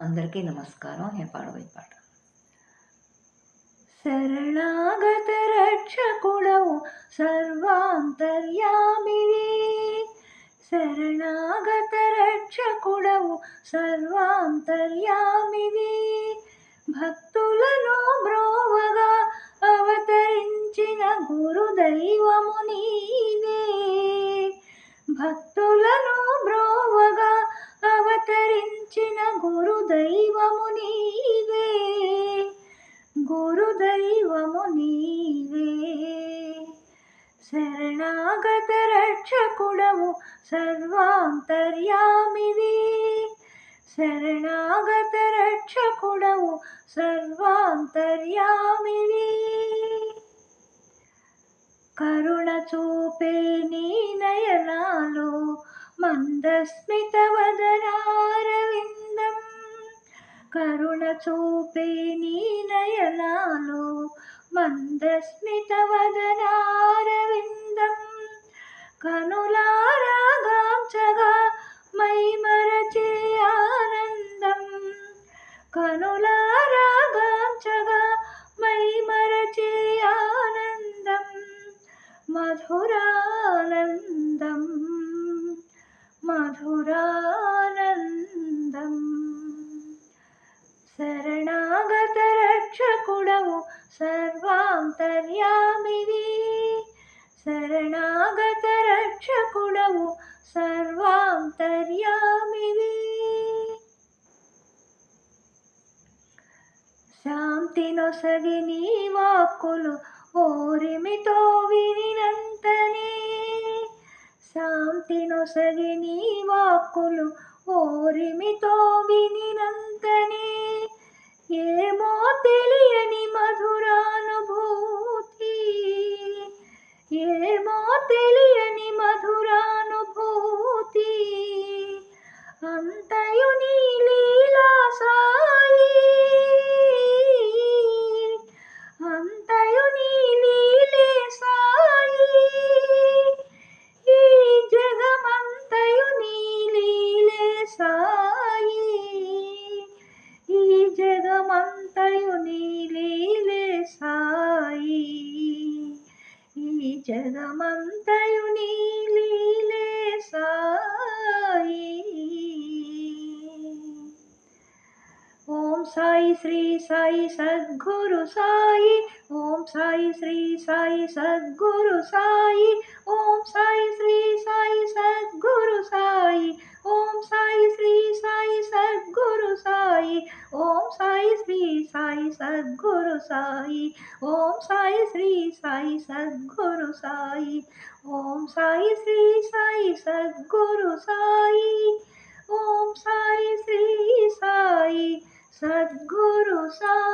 అందరికీ నమస్కారం. నేను పాడబోయే పాట. శరణాగత రక్షకుడవు సర్వాంతర్యామివి, శరణాగత రక్షకుడవు సర్వాంతర్యామివి, భక్తులను బ్రోవగా అవతరించిన గురుదైవము నీవే, భక్తులను బ్రోవగా అవతరించిన గురుదైవము నీవే, గురుదైవము నీవే. శరణాగత రక్షకుడవు సర్వాంతర్యామివి, శరణాగత రక్షకుడవు సర్వాంతర్యామివి, కరుణ చూపే నీ నయనాలు మందస్మిత వదనారవిందం, కరుణ చూపే నీ నయనాలు మందస్మిత వదనారవిందం, కనులారా గాంచగా మైమరచే ఆనందం, కనులారా గాంచగా మైమరచే ఆనందం, మధురానందం మధురానందం. శరణాగత రక్షకుడవు సర్వాంతర్యామివి, శరణాగత రక్షకుడవు సర్వాంతర్యామివి, శాంతి నొసగి నీ వాక్కులు ఓరిమితో వినినంతనే, శాంతి నొసగి నీ వాక్కులు ఓరిమితో వినినంతనే, ఏమో తెలియని మధురానుభూతి, ఏమో తెలియని మధురానుభూతి, అంతయు నీ లీలా సాయి, అంతయు నీ లీలే సాయి, ఈ జగమంతయు నీ లీలే సాయి, ఈ జగమంతయు నీ లీలే సాయి, ఈ జగమంతయు నీ లీలే సాయి. ఓం సాయి శ్రీ సాయి సద్గురు సాయి, ఓం సాయి శ్రీ సాయి సద్గురు సాయి, ఓం సాయి శ్రీ సాయి సద్గురు సాయి, ఓం సాయి శ్రీ సాయి సద్గురు సాయి, ఓం సాయి శ్రీ సాయి సద్గురు సాయి, ఓం సాయి శ్రీ సాయి సద్గురు సాయి, ఓం సాయి శ్రీ సాయి సద్గురు సాయి, ఓం సాయి శ్రీ సాయి సద్గురు సాయి.